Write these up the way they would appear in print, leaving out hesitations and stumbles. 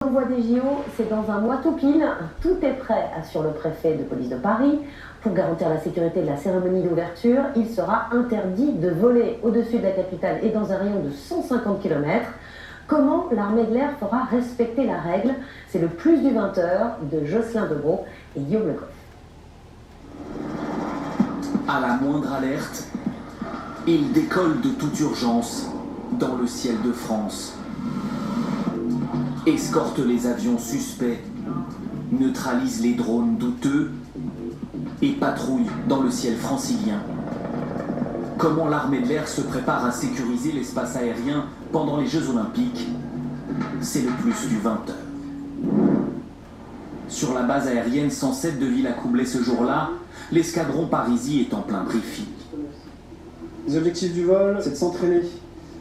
L'envoi des JO, c'est dans un mois tout pile. Tout est prêt, assure le préfet de police de Paris. Pour garantir la sécurité de la cérémonie d'ouverture, il sera interdit de voler au-dessus de la capitale et dans un rayon de 150 km. Comment l'armée de l'air fera respecter la règle? C'est le plus du 20h de Jocelyn Debroux et Guillaume Lecoff. À la moindre alerte, il décolle de toute urgence dans le ciel de France. Escorte les avions suspects, neutralise les drones douteux et patrouille dans le ciel francilien. Comment l'armée de l'air se prépare à sécuriser l'espace aérien pendant les Jeux Olympiques? C'est le plus du 20h. Sur la base aérienne 107 de Villacoublay ce jour-là, l'escadron Parisie est en plein briefing. Les objectifs du vol, c'est de s'entraîner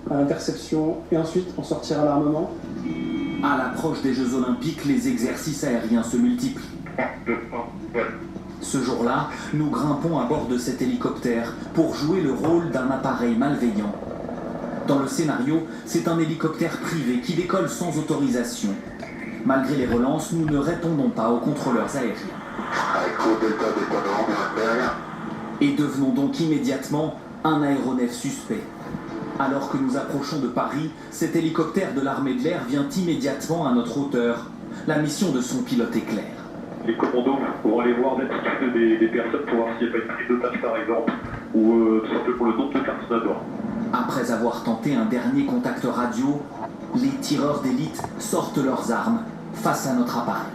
à l'interception et ensuite en sortir à l'armement. À l'approche des Jeux Olympiques, les exercices aériens se multiplient. Ce jour-là, nous grimpons à bord de cet hélicoptère pour jouer le rôle d'un appareil malveillant. Dans le scénario, c'est un hélicoptère privé qui décolle sans autorisation. Malgré les relances, nous ne répondons pas aux contrôleurs aériens. Et devenons donc immédiatement un aéronef suspect. Alors que nous approchons de Paris, cet hélicoptère de l'armée de l'air vient immédiatement à notre hauteur. La mission de son pilote est claire. Les commandos vont aller voir l'attitude des personnes pour voir s'il n'y a pas une prise d'otage par exemple, ou tout simplement le nombre de personnes à bord. Après avoir tenté un dernier contact radio, les tireurs d'élite sortent leurs armes face à notre appareil.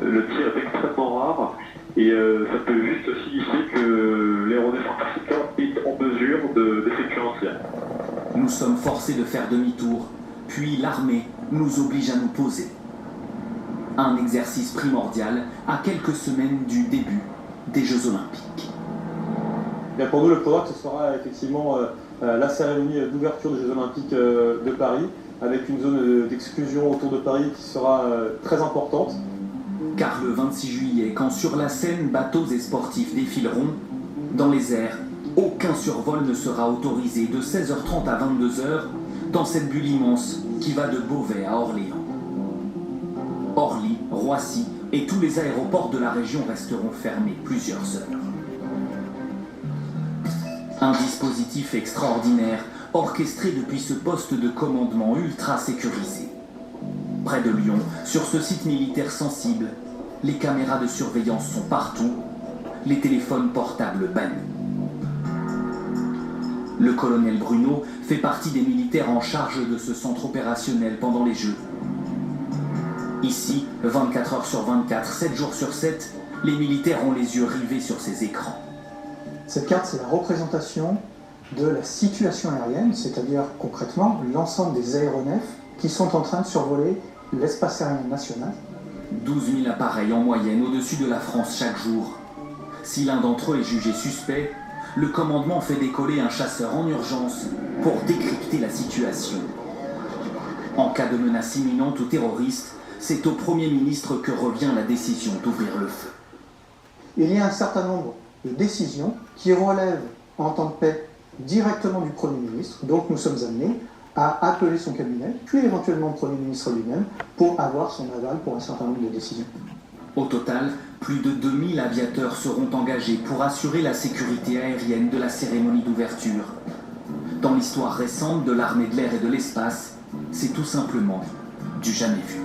Le tir est extrêmement rare et ça peut juste signifier que l'aéronef intercepteur est en mesure d'effectuer un tir. Nous sommes forcés de faire demi-tour, puis l'armée nous oblige à nous poser. Un exercice primordial à quelques semaines du début des Jeux Olympiques. Bien pour nous, le programme, ce sera effectivement la cérémonie d'ouverture des Jeux Olympiques de Paris, avec une zone d'exclusion autour de Paris qui sera très importante. Car le 26 juillet, quand sur la Seine, bateaux et sportifs défileront, dans les airs, aucun survol ne sera autorisé de 16h30 à 22h dans cette bulle immense qui va de Beauvais à Orléans. Orly, Roissy et tous les aéroports de la région resteront fermés plusieurs heures. Un dispositif extraordinaire, orchestré depuis ce poste de commandement ultra sécurisé. Près de Lyon, sur ce site militaire sensible, les caméras de surveillance sont partout, les téléphones portables bannis. Le colonel Bruno fait partie des militaires en charge de ce centre opérationnel pendant les Jeux. Ici, 24 heures sur 24, 7 jours sur 7, les militaires ont les yeux rivés sur ces écrans. Cette carte, c'est la représentation de la situation aérienne, c'est-à-dire concrètement l'ensemble des aéronefs qui sont en train de survoler l'espace aérien national. 12 000 appareils en moyenne au-dessus de la France chaque jour. Si l'un d'entre eux est jugé suspect, le commandement fait décoller un chasseur en urgence pour décrypter la situation. En cas de menace imminente ou terroriste, c'est au Premier ministre que revient la décision d'ouvrir le feu. Il y a un certain nombre de décisions qui relèvent en temps de paix directement du Premier ministre, donc nous sommes amenés à appeler son cabinet, puis éventuellement le Premier ministre lui-même, pour avoir son aval pour un certain nombre de décisions. Au total, plus de 2000 aviateurs seront engagés pour assurer la sécurité aérienne de la cérémonie d'ouverture. Dans l'histoire récente de l'armée de l'air et de l'espace, c'est tout simplement du jamais vu.